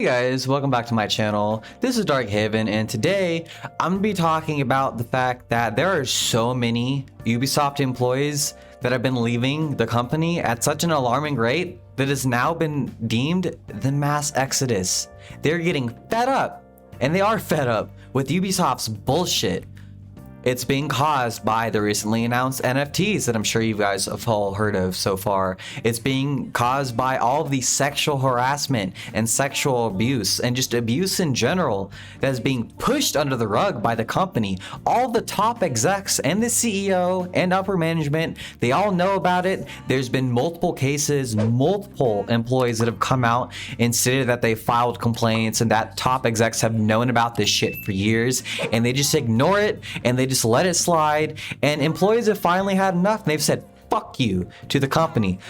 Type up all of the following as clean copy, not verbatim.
Hey guys, welcome back to my channel. This is DarkHaven, and today I'm gonna be talking about the fact that there are so many Ubisoft employees that have been leaving the company at such an alarming rate that has now been deemed the mass exodus. They're getting fed up, and they are fed up with Ubisoft's bullshit. It's being caused by the recently announced NFTs that I'm sure you guys have all heard of so far. It's being caused by all of the sexual harassment and sexual abuse and just abuse in general that is being pushed under the rug by the company. All the top execs and the CEO and upper management, they all know about it. There's been multiple cases, multiple employees that have come out and stated that they filed complaints and that top execs have known about this shit for years and they just ignore it and they just let it slide, and employees have finally had enough and they've said fuck you to the company.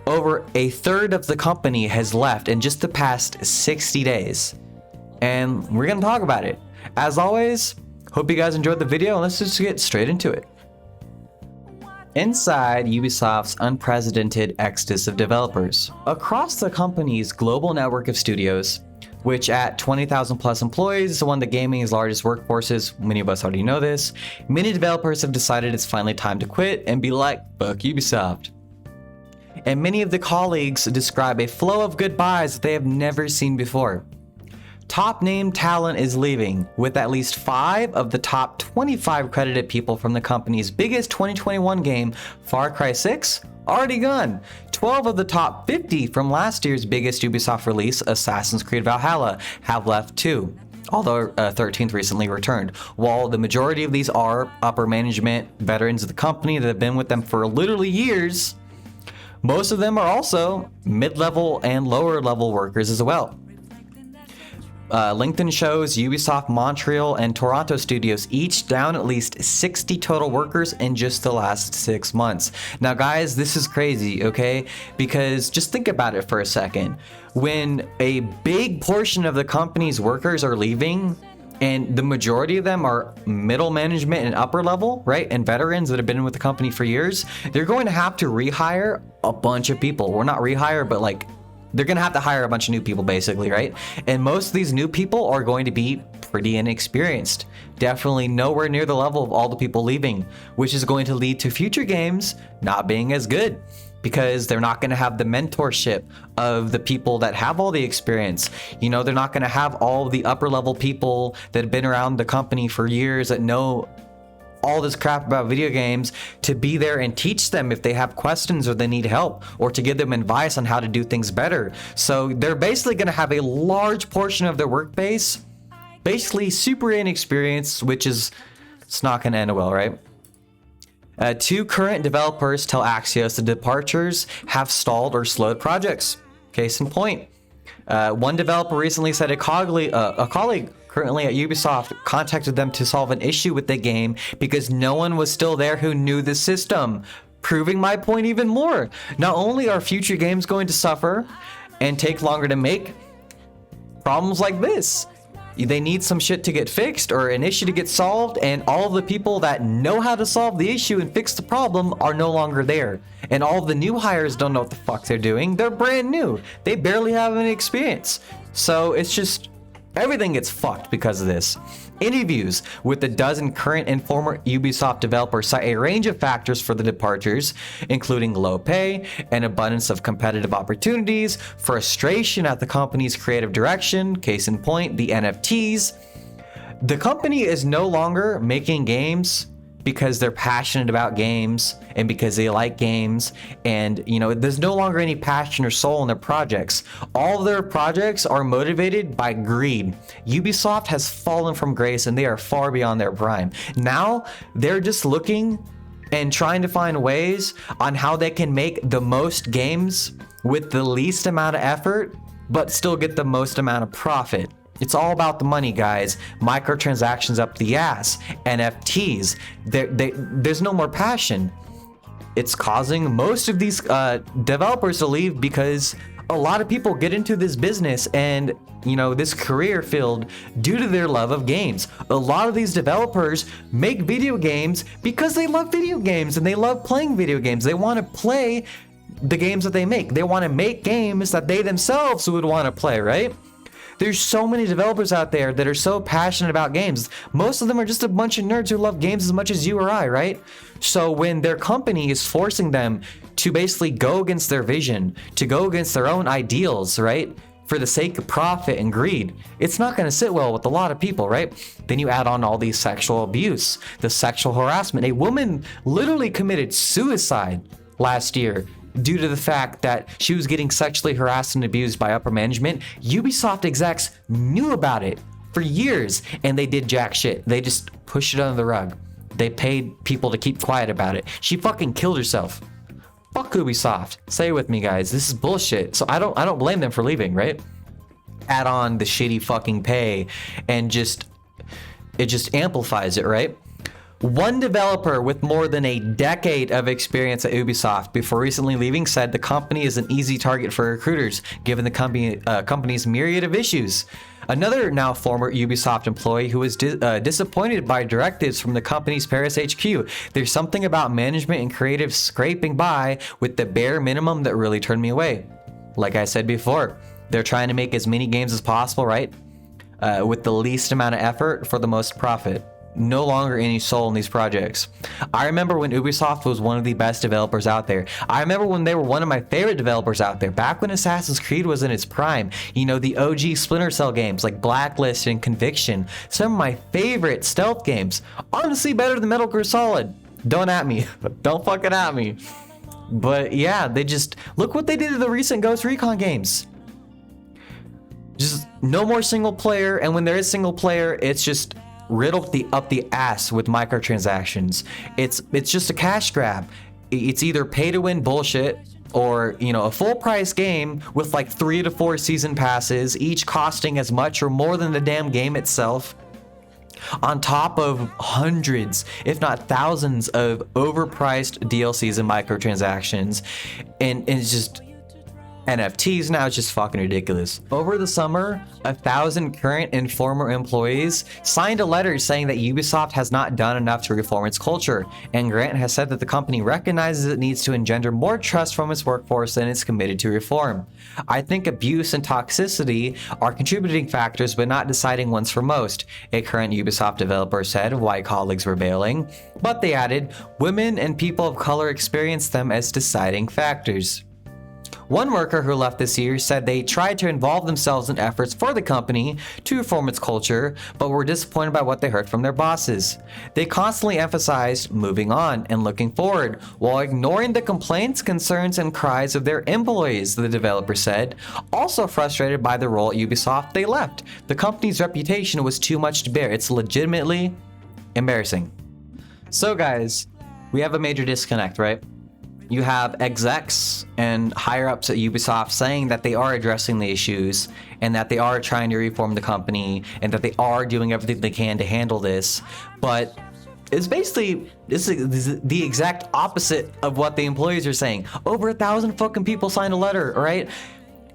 Over a third of the company has left in just the past 60 days, and we're gonna talk about it. As always, hope you guys enjoyed the video, and let's just get straight into it. Inside Ubisoft's unprecedented exodus of developers. Across the company's global network of studios, which at 20,000 plus employees is one of the gaming's largest workforces. Many of us already know this. Many developers have decided it's finally time to quit and be like, fuck Ubisoft. And many of the colleagues describe a flow of goodbyes that they have never seen before. Top name talent is leaving, with at least 5 of the top 25 credited people from the company's biggest 2021 game, Far Cry 6, already gone. 12 of the top 50 from last year's biggest Ubisoft release, Assassin's Creed Valhalla, have left too, although 13th recently returned. While the majority of these are upper management veterans of the company that have been with them for literally years, most of them are also mid-level and lower-level workers as well. LinkedIn shows Ubisoft Montreal and Toronto studios each down at least 60 total workers in just the last 6 months. Now guys, this is crazy, okay? Because just think about it for a second. When a big portion of the company's workers are leaving, and the majority of them are middle management and upper level, right? And veterans that have been with the company for years, they're going to have to rehire a bunch of people. Well, not rehire, but like, they're gonna have to hire a bunch of new people basically, right? And most of these new people are going to be pretty inexperienced. Definitely nowhere near the level of all the people leaving, which is going to lead to future games not being as good because they're not gonna have the mentorship of the people that have all the experience. You know, they're not gonna have all the upper level people that have been around the company for years that know all this crap about video games to be there and teach them if they have questions or they need help, or to give them advice on how to do things better. So they're basically going to have a large portion of their work base basically super inexperienced, which is, it's not going to end well, right? 2 current developers tell Axios the departures have stalled or slowed projects. Case in point, one developer recently said a colleague currently at Ubisoft contacted them to solve an issue with the game because no one was still there who knew the system, proving my point even more. Not only are future games going to suffer and take longer to make, problems like this, they need some shit to get fixed or an issue to get solved, and all of the people that know how to solve the issue and fix the problem are no longer there. And all of the new hires don't know what the fuck they're doing. They're brand new. They barely have any experience. So it's just, everything gets fucked because of this. Interviews with a dozen current and former Ubisoft developers cite a range of factors for the departures, including low pay, an abundance of competitive opportunities, frustration at the company's creative direction, case in point, the NFTs. The company is no longer making games because they're passionate about games and because they like games, and you know, there's no longer any passion or soul in their projects. All of their projects are motivated by greed. Ubisoft has fallen from grace and they are far beyond their prime. Now they're just looking and trying to find ways on how they can make the most games with the least amount of effort but still get the most amount of profit. It's all about the money, guys. Microtransactions up the ass, NFTs. There's no more passion. It's causing most of these developers to leave because a lot of people get into this business and, you know, this career field due to their love of games. A lot of these developers make video games because they love video games and they love playing video games. They want to play the games that they make. They want to make games that they themselves would want to play, right? There's so many developers out there that are so passionate about games. Most of them are just a bunch of nerds who love games as much as you or I, right? So when their company is forcing them to basically go against their vision, to go against their own ideals, right? For the sake of profit and greed, it's not going to sit well with a lot of people, right? Then you add on all these sexual abuse, the sexual harassment. A woman literally committed suicide last year due to the fact that she was getting sexually harassed and abused by upper management. Ubisoft execs knew about it for years and they did jack shit. They just pushed it under the rug. They paid people to keep quiet about it. She fucking killed herself. Fuck Ubisoft. Say it with me, guys. This is bullshit. So I don't blame them for leaving, right? Add on the shitty fucking pay and it just amplifies it, right? One developer with more than a decade of experience at Ubisoft before recently leaving said the company is an easy target for recruiters, given the company's myriad of issues. Another now former Ubisoft employee who was disappointed by directives from the company's Paris HQ. There's something about management and creative scraping by with the bare minimum that really turned me away. Like I said before, they're trying to make as many games as possible, right? With the least amount of effort for the most profit. No longer any soul in these projects. I remember when Ubisoft was one of the best developers out there. I remember when they were one of my favorite developers out there, back when Assassin's Creed was in its prime. You know, the OG Splinter Cell games like Blacklist and Conviction. Some of my favorite stealth games. Honestly, better than Metal Gear Solid. Don't at me. Don't fucking at me. But yeah, they just... Look what they did to the recent Ghost Recon games. Just no more single player, and when there is single player, it's just... riddled up the ass with microtransactions. It's just a cash grab. It's either pay to win bullshit or, you know, a full price game with like 3 to 4 season passes, each costing as much or more than the damn game itself, on top of hundreds, if not thousands of overpriced DLCs and microtransactions. And it's just NFTs now. It's just fucking ridiculous. Over the summer, 1,000 current and former employees signed a letter saying that Ubisoft has not done enough to reform its culture, and Grant has said that the company recognizes it needs to engender more trust from its workforce and is committed to reform. I think abuse and toxicity are contributing factors but not deciding ones for most, a current Ubisoft developer said while colleagues were bailing, but they added, women and people of color experience them as deciding factors. One worker who left this year said they tried to involve themselves in efforts for the company to reform its culture, but were disappointed by what they heard from their bosses. They constantly emphasized moving on and looking forward, while ignoring the complaints, concerns, and cries of their employees, the developer said. Also frustrated by the role at Ubisoft, they left. The company's reputation was too much to bear. It's legitimately embarrassing. So guys, we have a major disconnect, right? You have execs and higher ups at Ubisoft saying that they are addressing the issues and that they are trying to reform the company and that they are doing everything they can to handle this. But it's basically this is the exact opposite of what the employees are saying. Over 1,000 fucking people signed a letter, all right?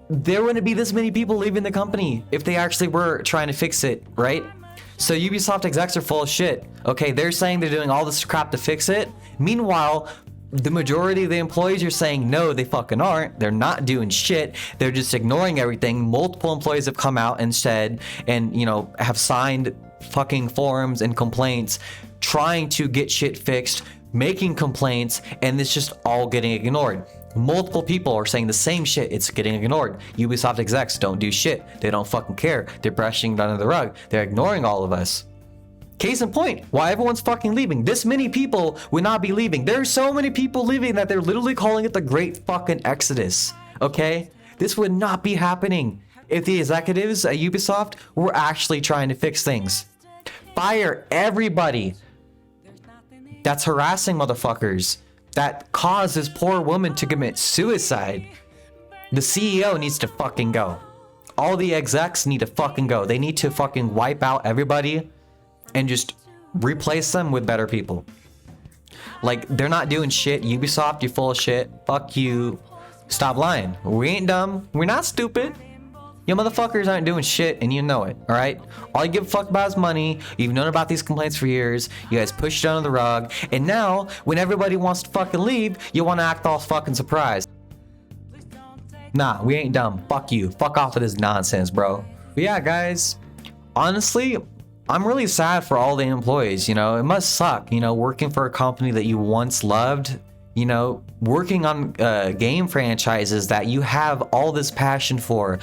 There wouldn't be this many people leaving the company if they actually were trying to fix it, right? So Ubisoft execs are full of shit. Okay, they're saying they're doing all this crap to fix it. Meanwhile, the majority of the employees are saying no, they fucking aren't. They're not doing shit. They're just ignoring everything. Multiple employees have come out and said, and you know, have signed fucking forums and complaints trying to get shit fixed, making complaints, and it's just all getting ignored. Multiple people are saying the same shit. It's getting ignored. Ubisoft execs don't do shit. They don't fucking care. They're brushing it under the rug. They're ignoring all of us. Case in point, why everyone's fucking leaving. This many people would not be leaving. There are so many people leaving that they're literally calling it the Great fucking Exodus. Okay? This would not be happening if the executives at Ubisoft were actually trying to fix things. Fire everybody that's harassing motherfuckers, that caused this poor woman to commit suicide. The CEO needs to fucking go. All the execs need to fucking go. They need to fucking wipe out everybody and just replace them with better people. Like, they're not doing shit. Ubisoft, you're full of shit. Fuck you. Stop lying. We ain't dumb. We're not stupid. You motherfuckers aren't doing shit, and you know it, alright? All you give a fuck about is money. You've known about these complaints for years. You guys pushed it under the rug. And now, when everybody wants to fucking leave, you want to act all fucking surprised. Nah, we ain't dumb. Fuck you. Fuck off of this nonsense, bro. But yeah, guys, honestly, I'm really sad for all the employees. You know, it must suck, you know, working for a company that you once loved, you know, working on game franchises that you have all this passion for,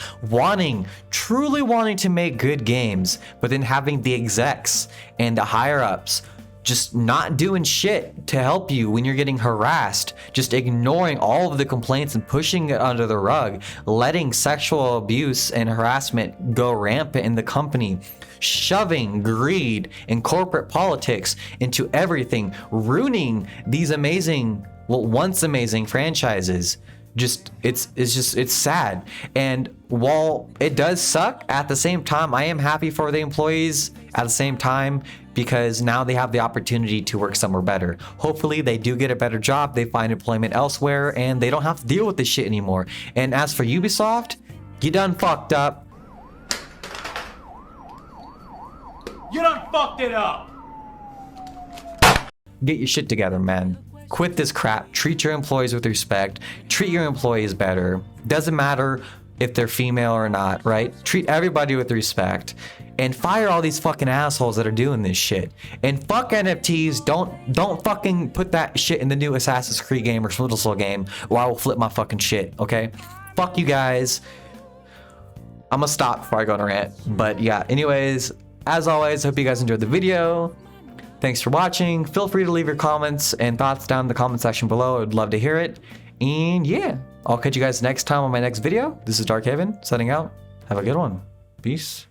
truly wanting to make good games, but then having the execs and the higher ups just not doing shit to help you when you're getting harassed, just ignoring all of the complaints and pushing it under the rug, letting sexual abuse and harassment go rampant in the company, shoving greed and corporate politics into everything, ruining these amazing, well, once amazing franchises. It's sad. And while it does suck, at the same time, I am happy for the employees at the same time, because now they have the opportunity to work somewhere better. Hopefully they do get a better job, they find employment elsewhere, and they don't have to deal with this shit anymore. And as for Ubisoft, you done fucked up. You done fucked it up! Get your shit together, man. Quit this crap. Treat your employees with respect. Treat your employees better. Doesn't matter if they're female or not, right? Treat everybody with respect. And fire all these fucking assholes that are doing this shit. And fuck NFTs. Don't fucking put that shit in the new Assassin's Creed game or Splinter Cell game, or I will flip my fucking shit, okay? Fuck you guys. I'm gonna stop before I go on a rant. But yeah, anyways, as always, hope you guys enjoyed the video. Thanks for watching. Feel free to leave your comments and thoughts down in the comment section below. I would love to hear it. And yeah, I'll catch you guys next time on my next video. This is DarkHaven, signing out. Have a good one. Peace.